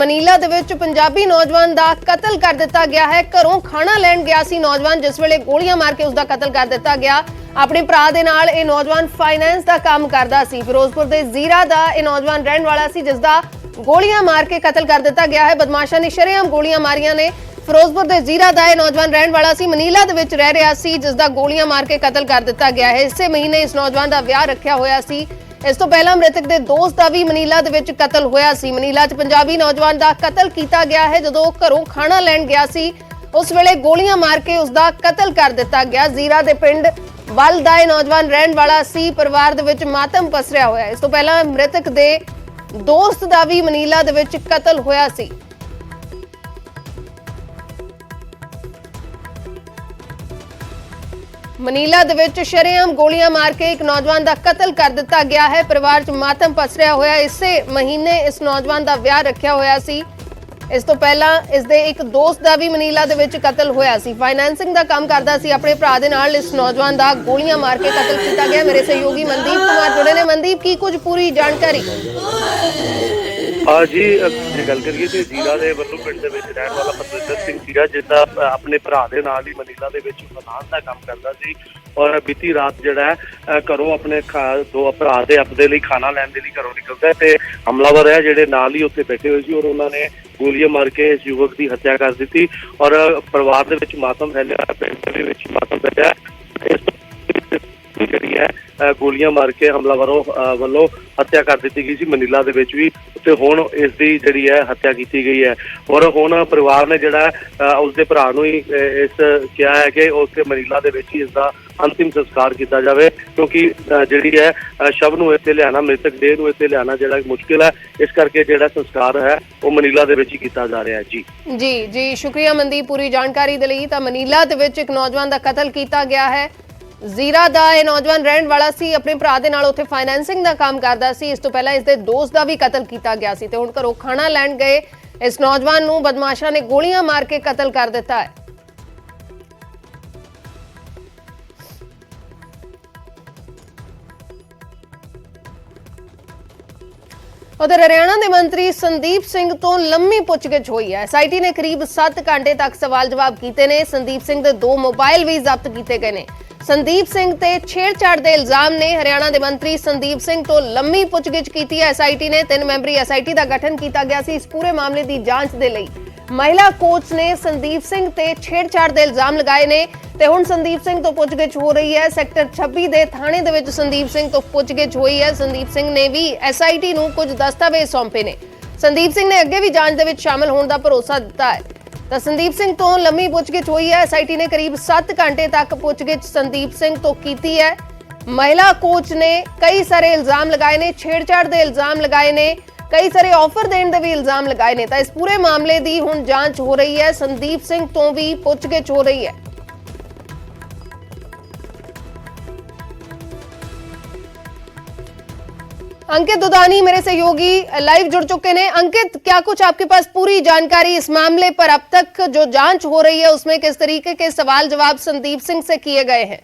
Manila ਦੇ ਵਿੱਚ ਪੰਜਾਬੀ ਨੌਜਵਾਨ ਦਾ ਕਤਲ ਕਰ ਦਿੱਤਾ ਗਿਆ ਹੈ। ਘਰੋਂ ਖਾਣਾ ਲੈਣ ਗਿਆ ਸੀ ਨੌਜਵਾਨ, ਜਿਸ ਵੇਲੇ ਗੋਲੀਆਂ ਮਾਰ ਕੇ ਉਸ ਦਾ ਕਤਲ ਕਰ ਦਿੱਤਾ ਗਿਆ। ਆਪਣੇ ਭਰਾ ਦੇ ਨਾਲ ਇਹ ਨੌਜਵਾਨ ਫਾਈਨੈਂਸ ਦਾ ਕੰਮ ਕਰਦਾ ਸੀ। ਫਿਰੋਜ਼ਪੁਰ ਦੇ ਜ਼ੀਰਾ ਦਾ ਇਹ ਨੌਜਵਾਨ ਰਹਿਣ ਵਾਲਾ ਸੀ, ਜਿਸ ਦਾ ਗੋਲੀਆਂ ਮਾਰ ਕੇ ਕਤਲ ਕਰ ਦਿੱਤਾ ਗਿਆ ਹੈ। ਬਦਮਾਸ਼ਾਂ ਨੇ ਸ਼ਰੇਆਮ ਗੋਲੀਆਂ ਮਾਰੀਆਂ ਨੇ। ਫਿਰੋਜ਼ਪੁਰ ਦੇ ਜ਼ੀਰਾ ਦਾ ਇਹ ਨੌਜਵਾਨ ਰਹਿਣ ਵਾਲਾ ਸੀ, ਮਨੀਲਾ ਦੇ ਵਿੱਚ ਰਹਿ ਰਿਹਾ ਸੀ, ਜਿਸ ਦਾ ਗੋਲੀਆਂ ਮਾਰ ਕੇ ਕਤਲ ਕਰ ਦਿੱਤਾ ਗਿਆ ਹੈ। ਇਸੇ ਮਹੀਨੇ ਇਸ ਨੌਜਵਾਨ ਦਾ ਵਿਆਹ ਰੱਖਿਆ ਹੋਇਆ ਸੀ। ਇਸ ਤੋਂ ਪਹਿਲਾਂ ਮ੍ਰਿਤਕ ਦੇ ਦੋਸਤ ਦਾ ਵੀ ਮਨੀਲਾ ਦੇ ਵਿੱਚ ਕਤਲ ਹੋਇਆ ਸੀ। ਮਨੀਲਾ 'ਚ ਪੰਜਾਬੀ ਨੌਜਵਾਨ ਦਾ ਕਤਲ ਕੀਤਾ ਗਿਆ ਹੈ। ਜਦੋਂ ਘਰੋਂ ਖਾਣਾ ਲੈਣ ਗਿਆ ਸੀ, ਉਸ ਵੇਲੇ ਗੋਲੀਆਂ ਮਾਰ ਕੇ ਉਸ ਦਾ ਕਤਲ ਕਰ ਦਿੱਤਾ ਗਿਆ। ਜ਼ੀਰਾ ਦੇ ਪਿੰਡ ਵੱਲ ਦਾ ਇਹ ਨੌਜਵਾਨ ਰਹਿਣ ਵਾਲਾ ਸੀ। ਪਰਿਵਾਰ ਦੇ ਵਿੱਚ ਮਾਤਮ ਪਸਰਿਆ ਹੋਇਆ। ਇਸ ਤੋਂ ਪਹਿਲਾਂ ਮ੍ਰਿਤਕ ਦੇ ਦੋਸਤ ਦਾ ਵੀ ਮਨੀਲਾ ਦੇ ਵਿੱਚ ਕਤਲ ਹੋਇਆ ਸੀ। ਮਨੀਲਾ ਦੇ ਵਿੱਚ ਸ਼ਰੇਆਮ ਗੋਲੀਆਂ ਮਾਰ ਕੇ ਇੱਕ ਨੌਜਵਾਨ ਦਾ ਕਤਲ ਕਰ ਦਿੱਤਾ ਗਿਆ ਹੈ। ਪਰਿਵਾਰ 'ਚ ਮਾਤਮ ਪਸਰਿਆ ਹੋਇਆ। ਇਸੇ ਮਹੀਨੇ ਇਸ ਨੌਜਵਾਨ ਦਾ ਵਿਆਹ ਰੱਖਿਆ ਹੋਇਆ ਸੀ। ਇਸ ਤੋਂ ਪਹਿਲਾਂ ਇਸ ਦੇ ਇੱਕ ਦੋਸਤ ਦਾ ਵੀ ਮਨੀਲਾ ਦੇ ਵਿੱਚ ਕਤਲ ਹੋਇਆ ਸੀ। ਫਾਈਨੈਂਸਿੰਗ ਦਾ ਕੰਮ ਕਰਦਾ ਸੀ। ਆਪਣੇ ਭਰਾ ਦੇ ਨਾਲ ਇਸ ਨੌਜਵਾਨ ਦਾ ਗੋਲੀਆਂ ਮਾਰ ਕੇ ਕਤਲ ਕੀਤਾ ਗਿਆ। ਮੇਰੇ ਸਹਿਯੋਗੀ ਮਨਦੀਪ ਕੁਮਾਰ ਜੁੜੇ ਨੇ। ਮਨਦੀਪ, ਕੀ ਕੁਝ ਪੂਰੀ ਜਾਣਕਾਰੀ? जी गल करिए तो जीरा के वल्लू पिंड के रहने वाला परविंदर सिंह सीगा, जिसका अपने भरा के नाल ही मनीला के फाइनांस का काम करता सी और बीती रात जिहड़ा है घरों अपने दो भरा के अपने लिए खाना लैन के लिए घरों निकलता है। हमलावर है जिहड़े नाल ही उत्थे बैठे हुए सी और उन्होंने गोलियां मार के इस युवक की हत्या कर दी और परिवार के विच मातम फैलिया, पिंड के विच मातम फैलिया। ਜਿਹੜੀ ਹੈ ਗੋਲੀਆਂ ਮਾਰ ਕੇ ਹਮਲਾਵਰੋਂ ਵੱਲੋਂ ਹੱਤਿਆ ਕਰ ਦਿੱਤੀ ਗਈ ਸੀ ਮਨੀਲਾ ਦੇ ਵਿੱਚ ਵੀ, ਤੇ ਹੁਣ ਇਸ ਦੀ ਜਿਹੜੀ ਹੈ ਹੱਤਿਆ ਕੀਤੀ ਗਈ ਹੈ। ਔਰ ਹੁਣ ਪਰਿਵਾਰ ਨੇ ਜਿਹੜਾ ਉਸਦੇ ਭਰਾ ਨੂੰ ਹੀ ਇਸ ਕਿਹਾ ਹੈ ਕਿ ਉਸਦੇ ਮਨੀਲਾ ਦੇ ਵਿੱਚ ਹੀ ਇਸ ਦਾ ਅੰਤਿਮ ਸੰਸਕਾਰ ਕੀਤਾ ਜਾਵੇ, ਕਿਉਂਕਿ ਜਿਹੜੀ ਹੈ ਸ਼ਵ ਨੂੰ ਇੱਥੇ ਲਿਆਣਾ, ਮ੍ਰਿਤਕ ਦੇਹ ਨੂੰ ਇੱਥੇ ਲਿਆਣਾ ਜਿਹੜਾ ਮੁਸ਼ਕਿਲ ਹੈ। ਇਸ ਕਰਕੇ ਜਿਹੜਾ ਸੰਸਕਾਰ ਹੈ ਉਹ ਮਨੀਲਾ ਦੇ ਵਿੱਚ ਹੀ ਕੀਤਾ ਜਾ ਰਿਹਾ ਹੈ। ਜੀ ਸ਼ੁਕਰੀਆ ਮਨਦੀਪ ਪੂਰੀ ਜਾਣਕਾਰੀ ਦੇ ਲਈ। ਤਾਂ ਮਨੀਲਾ ਦੇ ਵਿੱਚ ਇੱਕ ਨੌਜਵਾਨ ਦਾ ਕਤਲ ਕੀਤਾ ਗਿਆ ਹੈ। ਜ਼ੀਰਾ ਦਾ ਇਹ ਨੌਜਵਾਨ ਰਹਿਣ ਵਾਲਾ ਸੀ, ਆਪਣੇ ਭਰਾ ਦੇ ਨਾਲ ਉੱਥੇ ਫਾਈਨੈਂਸਿੰਗ ਦਾ ਕੰਮ ਕਰਦਾ ਸੀ। ਇਸ ਤੋਂ ਪਹਿਲਾਂ ਇਸ ਦੇ ਦੋਸਤ ਦਾ ਵੀ ਕਤਲ ਕੀਤਾ ਗਿਆ ਸੀ ਤੇ ਹੁਣ ਘਰੋਂ ਖਾਣਾ ਲੈਣ ਗਏ ਇਸ ਨੌਜਵਾਨ ਨੂੰ ਬਦਮਾਸ਼ਾਂ ਨੇ ਗੋਲੀਆਂ ਮਾਰ ਕੇ ਕਤਲ ਕਰ ਦਿੱਤਾ ਹੈ। उधर हरियाणा के मंत्री संदीप सिंह तो लंबी पुछगिछ हुई है। एसआईटी ने करीब 7 घंटे तक सवाल जवाब किए ने। संदीप सिंह के 2 मोबाइल भी जब्त किए गए ने। संदीप सिंह ते छेड़छाड़ के इल्जाम ने। हरियाणा के मंत्री संदीप सिंह तो लंबी पुछगिछ की है। एसआईटी ने 3 मैंबरी एसआईटी का गठन किया गया सी इस पूरे मामले की जांच के लिए। महिला कोच ने संदीप सिंह ते छेड़छाड़ के इल्जाम लगाए ने ते हुण संदीप सिंह तो पुछगिछ हो रही है। सैक्टर 26 के थाने दे विच संदीप सिंह तो पुछगिछ हुई है। संदीप सिंह ने भी एसआईटी नूं कुछ दस्तावेज सौंपे ने। संदीप सिंह ने अगे भी जांच दे विच शामिल होने का भरोसा दिता है। तो संदीप सिंह तो लंबी पुछगिछ हुई है। एसआईटी ने करीब 7 घंटे तक पुछगिछ संदीप सिंह तो की है। महिला कोच ने कई सारे इल्जाम लगाए ने, छेड़छाड़ के इल्जाम लगाए ने, कई सारे ऑफर देने के भी इल्जाम लगाए ने। तो इस पूरे मामले की हुण जांच हो रही है। संदीप सिंह तो भी पुछगिछ हो रही है। अंकित दुधानी मेरे सहयोगी लाइव जुड़ चुके हैं। अंकित, क्या कुछ आपके पास पूरी जानकारी इस मामले पर? अब तक जो जांच हो रही है उसमें किस तरीके के सवाल जवाब संदीप सिंह से किए गए हैं?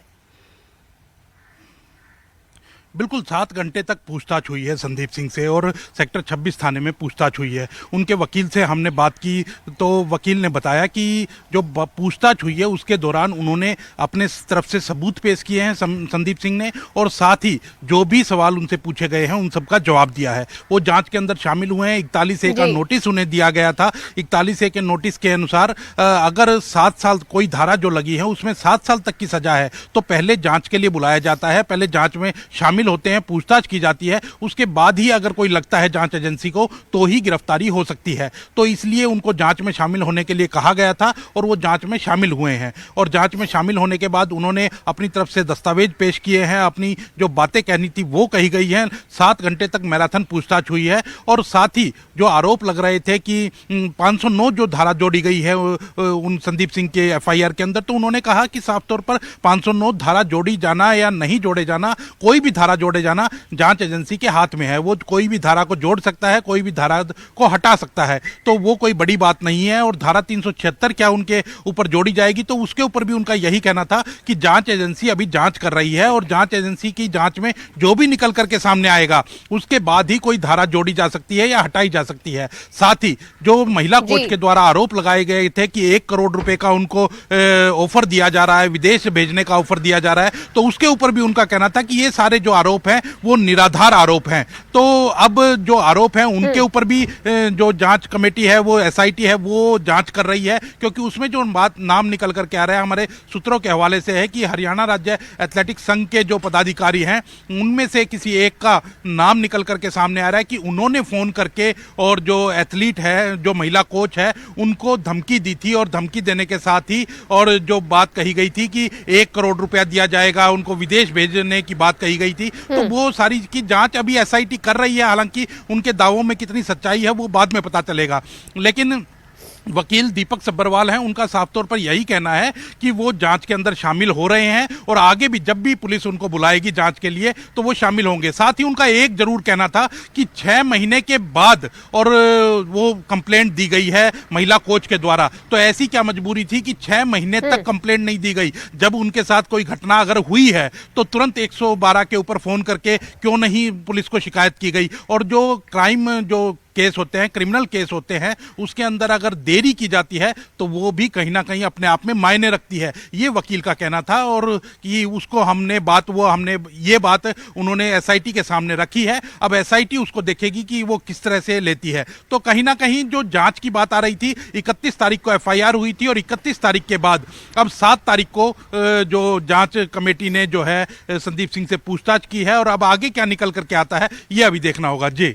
बिल्कुल 7 घंटे तक पूछताछ हुई है संदीप सिंह से और सेक्टर 26 थाने में पूछताछ हुई है। उनके वकील से हमने बात की तो वकील ने बताया कि जो पूछताछ हुई है उसके दौरान उन्होंने अपने तरफ से सबूत पेश किए हैं संदीप सिंह ने, और साथ ही जो भी सवाल उनसे पूछे गए हैं उन सबका जवाब दिया है। वो जांच के अंदर शामिल हुए हैं। 41A का नोटिस उन्हें दिया गया था। 41A के नोटिस के अनुसार अगर 7 साल कोई धारा जो लगी है उसमें 7 साल तक की सजा है तो पहले जाँच के लिए बुलाया जाता है, पहले जाँच में शामिल होते हैं, पूछताछ की जाती है, उसके बाद ही अगर कोई लगता है जांच एजेंसी को तो ही गिरफ्तारी हो सकती है। तो इसलिए उनको जांच में शामिल होने के लिए कहा गया था और वो जांच में शामिल हुए हैं। और जांच में शामिल होने के बाद उन्होंने अपनी तरफ से दस्तावेज पेश किए हैं, अपनी जो बातें कहनी थी वो कही गई हैं। 7 घंटे तक मैराथन पूछताछ हुई है और साथ ही जो आरोप लग रहे थे कि 509 जो धारा जोड़ी गई है उन संदीप सिंह के FIR के अंदर, तो उन्होंने कहा कि साफ तौर पर 509 धारा जोड़ी जाना या नहीं जोड़े जाना, कोई भी धारा धारा जोड़े जाना जांच एजेंसी के हाथ में है। वो कोई भी धारा को जोड़ सकता है, कोई भी धारा को हटा सकता है, तो वो कोई बड़ी बात नहीं है। और धारा 376 क्या उनके ऊपर जोड़ी जाएगी, तो उसके ऊपर भी उनका यही कहना था कि जांच एजेंसी अभी जांच कर रही है और जांच एजेंसी की जांच में जो भी निकल करके सामने आएगा उसके बाद ही कोई धारा जोड़ी जा सकती है या हटाई जा सकती है। साथ ही जो महिला कोच के द्वारा आरोप लगाए गए थे कि 1 करोड़ रुपए का उनको ऑफर दिया जा रहा है, विदेश भेजने का ऑफर दिया जा रहा है, तो उसके ऊपर भी उनका कहना था कि ये सारे जो आरोप हैं वो निराधार आरोप हैं। तो अब जो आरोप हैं उनके ऊपर भी जो जांच कमेटी है, वो एसआईटी है, वो जांच कर रही है, क्योंकि उसमें जो बात नाम निकल करके आ रहा है हमारे सूत्रों के हवाले से है कि हरियाणा राज्य एथलेटिक्स संघ के जो पदाधिकारी हैं उनमें से किसी एक का नाम निकल करके सामने आ रहा है कि उन्होंने फोन करके और जो एथलीट है, जो महिला कोच है, उनको धमकी दी थी और धमकी देने के साथ ही और जो बात कही गई थी कि 1 करोड़ रुपया दिया जाएगा, उनको विदेश भेजने की बात कही गई थी। तो वो सारी की जांच अभी एसआईटी कर रही है। हालांकि उनके दावों में कितनी सच्चाई है वो बाद में पता चलेगा, लेकिन वकील दीपक सब्बरवाल हैं, उनका साफ तौर पर यही कहना है कि वो जांच के अंदर शामिल हो रहे हैं और आगे भी जब भी पुलिस उनको बुलाएगी जांच के लिए तो वो शामिल होंगे। साथ ही उनका एक जरूर कहना था कि 6 महीने के बाद और वो कंप्लेंट दी गई है महिला कोच के द्वारा, तो ऐसी क्या मजबूरी थी कि 6 महीने तक कंप्लेंट नहीं दी गई? जब उनके साथ कोई घटना अगर हुई है तो तुरंत 112 के ऊपर फोन करके क्यों नहीं पुलिस को शिकायत की गई? और जो क्राइम जो केस होते हैं, क्रिमिनल केस होते हैं, उसके अंदर अगर देरी की जाती है तो वो भी कहीं ना कहीं अपने आप में मायने रखती है, ये वकील का कहना था। और कि उसको हमने ये बात उन्होंने एसआईटी के सामने रखी है। अब एसआईटी उसको देखेगी कि वो किस तरह से लेती है। तो कहीं ना कहीं जो जांच की बात आ रही थी, 31 तारीख को एफआईआर हुई थी और 31 तारीख के बाद अब 7 तारीख को जो जांच कमेटी ने जो है संदीप सिंह से पूछताछ की है और अब आगे क्या निकल करके आता है ये अभी देखना होगा। जी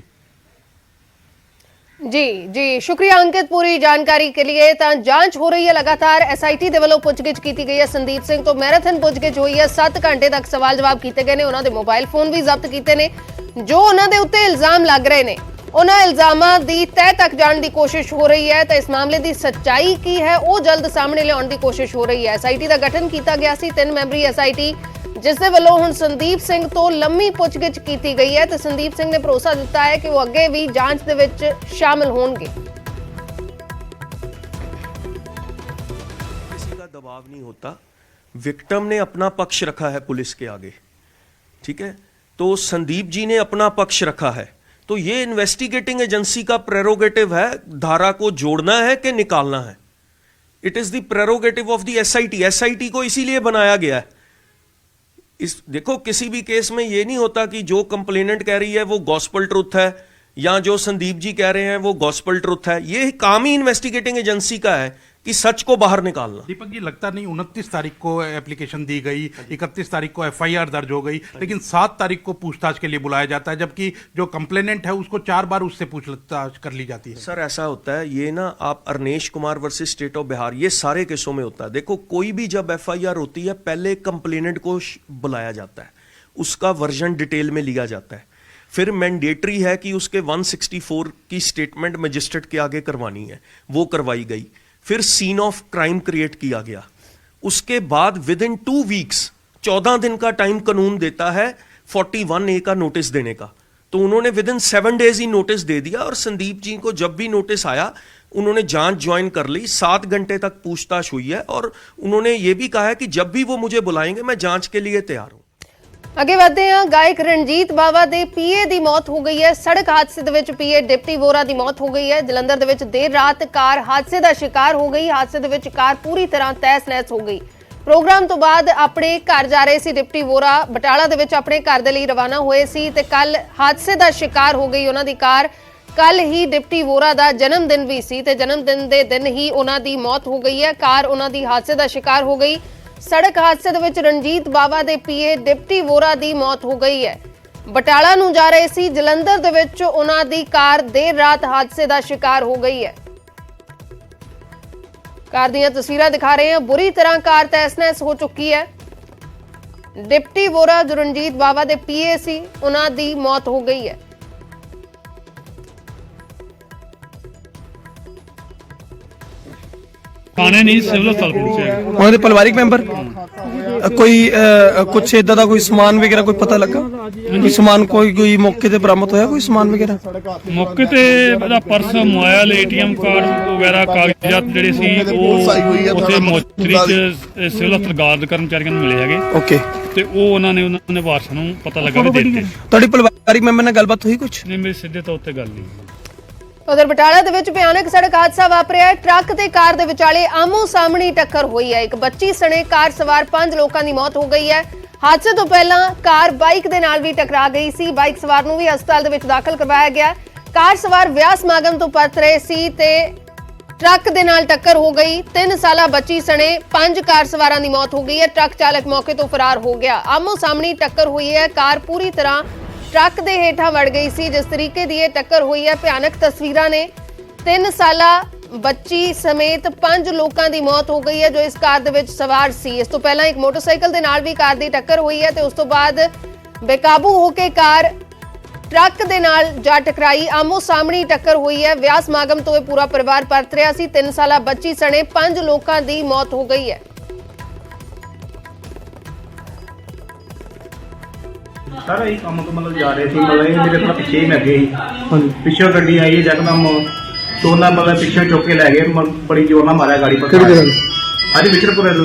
शुक्रिया अंकित पूरी जानकारी के लिए। ਤਾਂ ਜਾਂਚ ਹੋ ਰਹੀ ਹੈ ਲਗਾਤਾਰ, ਐਸਆਈਟੀ ਦੇ ਵੱਲੋਂ ਪੁੱਛਗਿੱਛ ਕੀਤੀ ਗਈ ਹੈ ਸੰਦੀਪ ਸਿੰਘ ਤੋਂ। ਮੈਰਾਥਨ ਪੁੱਛਗਿੱਛ ਹੋਈ ਹੈ, 7 ਘੰਟੇ ਤੱਕ ਸਵਾਲ ਜਵਾਬ ਕੀਤੇ ਗਏ ਨੇ, ਉਹਨਾਂ ਦੇ ਮੋਬਾਈਲ ਫੋਨ ਵੀ ਜ਼ਬਤ ਕੀਤੇ ਨੇ। ਜੋ ਉਹਨਾਂ ਦੇ ਉੱਤੇ ਇਲਜ਼ਾਮ ਲੱਗ ਰਹੇ ਨੇ ਉਹਨਾਂ ਇਲਜ਼ਾਮਾਂ ਦੀ ਤਹਿ ਤੱਕ ਜਾਣ ਦੀ ਕੋਸ਼ਿਸ਼ ਹੋ ਰਹੀ ਹੈ। ਤਾਂ ਇਸ ਮਾਮਲੇ ਦੀ ਸੱਚਾਈ ਕੀ ਹੈ ਉਹ ਜਲਦ ਸਾਹਮਣੇ ਲਿਆਉਣ ਦੀ ਕੋਸ਼ਿਸ਼ ਹੋ ਰਹੀ ਹੈ। ਐਸਆਈਟੀ ਦਾ ਗਠਨ ਕੀਤਾ ਗਿਆ ਸੀ, 3 ਮੈਂਬਰੀ ਐਸਆਈਟੀ, ਜਿਸ ਦੇ ਵੱਲੋਂ ਹੁਣ ਸੰਦੀਪ ਸਿੰਘ ਤੋਂ ਲੰਮੀ ਪੁੱਛਗਿੱਛ ਕੀਤੀ ਗਈ ਹੈ ਤੇ ਸੰਦੀਪ ਸਿੰਘ ਨੇ ਭਰੋਸਾ ਦਿੱਤਾ ਹੈ ਕਿ ਉਹ ਅੱਗੇ ਵੀ ਜਾਂਚ ਦੇ ਵਿੱਚ ਸ਼ਾਮਲ ਹੋਣਗੇ। किसी का दबाव नहीं होता, विक्टिम ने अपना पक्ष रखा है पुलिस के आगे, ठीक है, तो संदीप जी ने अपना पक्ष रखा है, तो ये इन्वेस्टिगेटिंग एजेंसी का प्रेरोगेटिव है धारा को जोड़ना है कि निकालना है। It is the prerogative of the SIT. SIT को इसीलिए बनाया गया है। देखो किसी भी केस में ये नहीं होता कि जो कंप्लेनेंट कह रही है वो गॉस्पल ट्रुथ है या जो संदीप जी कह रहे हैं वो गॉस्पल ट्रुथ है। ये काम ही इन्वेस्टिगेटिंग एजेंसी का है कि सच को बाहर निकालना। दीपक जी, लगता नहीं 29 तारीख को एप्लीकेशन दी गई, 31 तारीख को एफआईआर दर्ज हो गई, लेकिन 7 तारीख को पूछताछ के लिए बुलाया जाता है, जबकि जो कंप्लेनेंट है उसको 4 बार उससे पूछताछ कर ली जाती है। सर ऐसा होता है, ये ना आप Arnesh Kumar versus state of Bihar, ये सारे केसों में होता है। देखो कोई भी जब एफआईआर होती है पहले कंप्लेनेंट को बुलाया जाता है, उसका वर्जन डिटेल में लिया जाता है, फिर मैंडेटरी है कि उसके 164 की स्टेटमेंट मजिस्ट्रेट के आगे करवानी है, वो करवाई गई। फिर सीन ऑफ क्राइम क्रिएट किया गया, उसके बाद विद इन 2 वीक्स 14 दिन का टाइम कानून देता है 41A का नोटिस देने का, तो उन्होंने विद इन 7 डेज ही नोटिस दे दिया। और संदीप जी को जब भी नोटिस आया उन्होंने जांच ज्वाइन कर ली, 7 घंटे तक पूछताछ हुई है और उन्होंने ये भी कहा है कि जब भी वो मुझे बुलाएंगे मैं जांच के लिए तैयार हूं। ਅੱਗੇ ਵਧਦੇ ਹਾਂ। ਗਾਇਕ ਰਣਜੀਤ ਬਾਵਾ ਦੇ ਪੀਏ ਦੀ ਮੌਤ ਹੋ ਗਈ ਹੈ। ਸੜਕ ਹਾਦਸੇ ਦੇ ਵਿੱਚ ਪੀਏ ਡਿਪਟੀ ਵੋਰਾ ਦੀ ਮੌਤ ਹੋ ਗਈ ਹੈ। ਜਲੰਧਰ ਦੇ ਵਿੱਚ ਦੇਰ ਰਾਤ ਕਾਰ ਹਾਦਸੇ ਦਾ ਸ਼ਿਕਾਰ ਹੋ ਗਈ। ਹਾਦਸੇ ਦੇ ਵਿੱਚ ਕਾਰ ਪੂਰੀ ਤਰ੍ਹਾਂ ਤਹਿਸ-ਨਹਿਸ ਹੋ ਗਈ। ਪ੍ਰੋਗਰਾਮ ਤੋਂ ਬਾਅਦ ਆਪਣੇ ਘਰ ਜਾ ਰਹੇ ਸੀ ਡਿਪਟੀ ਵੋਰਾ, ਬਟਾਲਾ ਦੇ ਵਿੱਚ ਆਪਣੇ ਘਰ ਦੇ ਲਈ ਰਵਾਨਾ ਹੋਏ ਸੀ ਤੇ ਕੱਲ ਹਾਦਸੇ ਦਾ ਸ਼ਿਕਾਰ ਹੋ ਗਈ ਉਹਨਾਂ ਦੀ ਕਾਰ। ਕੱਲ ਹੀ ਡਿਪਟੀ ਵੋਰਾ ਦਾ ਜਨਮ ਦਿਨ ਵੀ ਸੀ ਤੇ ਜਨਮ ਦਿਨ ਦੇ ਦਿਨ ਹੀ ਉਹਨਾਂ ਦੀ ਮੌਤ ਹੋ ਗਈ ਹੈ। ਕਾਰ ਉਹਨਾਂ ਦੀ ਹਾਦਸੇ ਦਾ ਸ਼ਿਕਾਰ ਹੋ ਗਈ। ਸੜਕ ਹਾਦਸੇ ਦੇ ਵਿੱਚ ਰਣਜੀਤ ਬਾਵਾ ਦੇ ਪੀਏ ਡਿਪਟੀ ਵੋਰਾ ਦੀ ਮੌਤ ਹੋ ਗਈ ਹੈ। ਬਟਾਲਾ ਨੂੰ ਜਾ ਰਹੇ ਸੀ, ਜਲੰਧਰ ਦੇ ਵਿੱਚ ਉਹਨਾਂ ਦੀ ਕਾਰ ਦੇਰ ਰਾਤ ਹਾਦਸੇ ਦਾ ਸ਼ਿਕਾਰ ਹੋ ਗਈ ਹੈ। ਕਾਰ ਦੀਆਂ ਤਸਵੀਰਾਂ ਦਿਖਾ ਰਹੇ ਹਾਂ। ਬੁਰੀ ਤਰ੍ਹਾਂ ਕਾਰ ਤਹਿਸ-ਨਹਿਸ ਹੋ ਚੁੱਕੀ ਹੈ। ਡਿਪਟੀ ਵੋਰਾ ਜੋ ਰਣਜੀਤ ਬਾਵਾ ਦੇ ਪੀਏ ਸੀ ਉਹਨਾਂ ਦੀ ਮੌਤ ਹੋ ਗਈ ਹੈ। ਥਾਣੇ ਨਹੀਂ ਸਿਵਲ ਹਸਪਤਾਲ ਪਹੁੰਚਿਆ ਹੈਗਾ। ਉਹਨਾਂ ਦੇ ਪਰਿਵਾਰਿਕ ਮੈਂਬਰ ਕੋਈ ਕੁਛ ਇਦਾਂ ਦਾ ਕੋਈ ਸਮਾਨ ਵਗੈਰਾ ਕੋਈ ਪਤਾ ਲੱਗਾ ਕੋਈ ਸਮਾਨ ਕੋਈ ਮੌਕੇ ਤੇ ਬਰਾਮਦ ਹੋਇਆ ਕੋਈ ਸਮਾਨ ਵਗੈਰਾ ਮੌਕੇ ਤੇ ਇਹਦਾ ਪਰਸ ਮੋਬਾਈਲ ATM ਕਾਰਡ ਵਗੈਰਾ ਕਾਗਜ਼ਾਤ ਜਿਹੜੇ ਸੀ ਉਹ ਉੱਥੇ ਮੋਚਰੀ ਚ ਸਿਵਲ ਹਸਪਤਾਲ ਗਾਰਡ ਕਰਮਚਾਰੀਆਂ ਨੂੰ ਮਿਲੇ ਹੈਗੇ ਓਕੇ ਤੇ ਉਹ ਉਹਨਾਂ ਨੇ ਵਾਰਸਾਂ ਨੂੰ ਪਤਾ ਲੱਗਾ ਵੀ ਦੇ ਦਿੱਤੇ। ਤੁਹਾਡੀ ਪਰਿਵਾਰਿਕ ਮੈਂਬਰ ਨਾਲ ਗੱਲਬਾਤ ਹੋਈ ਕੁਛ ਨਹੀਂ ਮੇਰੀ ਸਿੱਧੇ ਤੌਰ ਤੇ ਗੱਲ ਨਹੀਂ। ਉਧਰ ਬਟਾਲਾ ਦੇ ਵਿੱਚ ਭਿਆਨਕ ਸੜਕ ਹਾਦਸਾ ਵਾਪਰਿਆ ਹੈ। ਟਰੱਕ ਤੇ ਕਾਰ ਦੇ ਵਿਚਾਲੇ ਆਮੋ ਸਾਹਮਣੀ ਟੱਕਰ ਹੋਈ ਹੈ। ਇੱਕ ਬੱਚੀ ਸਣੇ ਕਾਰ ਸਵਾਰ 5 ਲੋਕਾਂ ਦੀ ਮੌਤ ਹੋ ਗਈ ਹੈ। ਹਾਦਸੇ ਤੋਂ ਪਹਿਲਾਂ ਕਾਰ ਬਾਈਕ ਦੇ ਨਾਲ ਵੀ ਟਕਰਾ ਗਈ ਸੀ। ਬਾਈਕ ਸਵਾਰ ਨੂੰ ਵੀ ਹਸਪਤਾਲ ਦੇ ਵਿੱਚ ਦਾਖਲ ਕਰਵਾਇਆ ਗਿਆ। ਕਾਰ ਸਵਾਰ ਵਿਆਹ ਸਮਾਗਮ ਤੋਂ ਪਰਤ ਰਹੇ ਸੀ ਤੇ ਟਰੱਕ ਦੇ ਨਾਲ ਟੱਕਰ ਹੋ ਗਈ। 3 ਸਾਲਾ ਬੱਚੀ ਸਣੇ 5 ਕਾਰ ਸਵਾਰਾਂ ਦੀ ਮੌਤ ਹੋ ਗਈ ਹੈ। ਟਰੱਕ ਚਾਲਕ ਮੌਕੇ ਤੋਂ ਫਰਾਰ ਹੋ ਗਿਆ। ਆਮੋ ਸਾਹਮਣੀ ਟੱਕਰ ਹੋਈ ਹੈ। ਕਾਰ ਪੂਰੀ ਤਰ੍ਹਾਂ ਟਰੱਕ ਦੇ ਹੇਠਾਂ ਵੜ ਗਈ ਸੀ। ਜਿਸ ਤਰੀਕੇ ਦੀ ਇਹ ਟੱਕਰ ਹੋਈ ਹੈ ਭਿਆਨਕ ਤਸਵੀਰਾਂ ਨੇ। 3 ਸਾਲਾ ਬੱਚੀ ਸਮੇਤ 5 ਲੋਕਾਂ ਦੀ ਮੌਤ ਹੋ ਗਈ ਹੈ ਜੋ ਇਸ ਕਾਰ ਦੇ ਵਿੱਚ ਸਵਾਰ ਸੀ। ਇਸ ਤੋਂ ਪਹਿਲਾਂ ਇੱਕ ਮੋਟਰਸਾਈਕਲ ਦੇ ਨਾਲ ਵੀ ਕਾਰ ਦੀ ਟੱਕਰ ਹੋਈ ਹੈ ਤੇ ਉਸ ਤੋਂ ਬਾਅਦ ਬੇਕਾਬੂ ਹੋ ਕੇ ਕਾਰ ਟਰੱਕ ਦੇ ਨਾਲ ਜਾ ਟਕਰਾਈ। ਆਮੋ ਸਾਹਮਣੀ ਟੱਕਰ ਹੋਈ ਹੈ। ਵਿਆਹ ਸਮਾਗਮ ਤੋਂ ਇਹ ਪੂਰਾ ਪਰਿਵਾਰ ਪਰਤ ਰਿਹਾ ਸੀ। 3 ਸਾਲਾ ਬੱਚੀ ਸਣੇ 5 ਲੋਕਾਂ ਦੀ ਮੌਤ ਹੋ ਗਈ ਹੈ। ਸਰ ਇਹ ਕੰਮ ਤੋਂ ਮਤਲਬ ਜਾ ਰਹੇ ਸੀ ਮਤਲਬ ਇਹ ਮੇਰੇ ਕੋਲ ਪਿੱਛੇ ਹੀ ਮੈਂ ਅੱਗੇ ਸੀ ਹਾਂਜੀ ਪਿੱਛੋਂ ਗੱਡੀ ਆਈ ਜਕਦਮ ਦੋਨਾਂ ਮਤਲਬ ਪਿੱਛੇ ਚੁੱਕ ਕੇ ਲੈ ਗਏ ਬੜੀ ਜ਼ੋਰ ਨਾਲ ਮਾਰਿਆ ਗਾੜੀ ਪਰ ਕਿਹੜੀ ਜਗ੍ਹਾ ਅੱਜ ਵਿਚਰਪੁਰ ਪਿੰਡ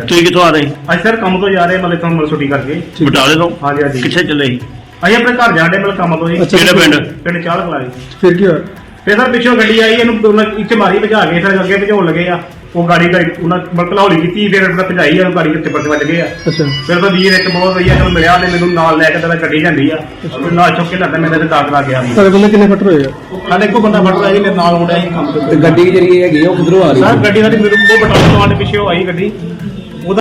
ਤੁਸੀਂ ਕਿੱਥੋਂ ਆ ਰਹੇ? ਅੱਜ ਸਰ ਕੰਮ ਤੋਂ ਜਾ ਰਹੇ ਮਤਲਬ ਕੰਮ ਛੁੱਟੀ ਕਰਕੇ ਬਟਾਲੇ ਤੋਂ? ਹਾਂਜੀ ਹਾਂਜੀ ਕਿੱਥੇ ਚੱਲੇ ਸੀ? ਅਸੀਂ ਆਪਣੇ ਘਰ ਜਾਣੇ ਮਤਲਬ ਕੰਮ ਤੋਂ ਜੀ ਕਿਹੜਾ ਪਿੰਡ? ਪਿੰਡ ਚਾਲ ਕਲਾਈ। ਫਿਰ ਕੀ ਹੋਇਆ ਫਿਰ ਸਰ ਪਿੱਛੋਂ ਗੱਡੀ ਆਈ ਇਹਨੂੰ ਦੋਨਾਂ ਇੱਥੇ ਮਾਰੀ ਭਜਾ ਕੇ ਫਿਰ ਅੱਗੇ ਭਜਾਉਣ ਲੱਗੇ ਆ ਉਹ ਗਾੜੀ ਉਹਨਾਂ ਮਤਲਬ ਹੌਲੀ ਕੀਤੀ ਫਿਰ ਉਹਨਾਂ ਭਜਾਈ ਆ ਗਾੜੀ ਕਿੱਥੇ ਵੱਜ ਗਏ ਆ। ਫਿਰ ਤਾਂ ਵੀਰ ਇੱਕ ਬਹੁਤ ਵਧੀਆ ਚਲੋ ਮਿਲਿਆ ਨੇ ਮੈਨੂੰ ਨਾਲ ਲੈ ਕੇ ਤਾਂ ਗੱਡੀ ਜਾਂਦੀ ਆ ਨਾਲ ਚੁੱਕ ਕੇ ਲੈਂਦਾ ਮੇਰੇ ਤੇ ਦਾਗ ਲਾ ਗਿਆ ਤੁਹਾਡੇ ਬੰਦੇ ਕਿੰਨੇ ਫੱਟ ਹੋਏ ਆ ਸਾਡੇ ਇੱਕੋ ਬੰਦਾ ਫੜ ਰਿਹਾ ਜੀ ਮੇਰੇ ਨਾਲ ਆਉਂਦਾ ਸੀ ਕੰਮ ਤੋਂ। ਗੱਡੀ ਜਿਹੜੀ ਹੈਗੀ ਉਹ ਕਿਧਰੋਂ ਆ ਰਹੀ ਸਰ ਗੱਡੀ ਸਾਡੀ ਮੇਰੇ ਕੋਲ ਬਟਾਲੇ ਤੋਂ ਆਉਣ ਪਿੱਛੇ ਆਈ ਗੱਡੀ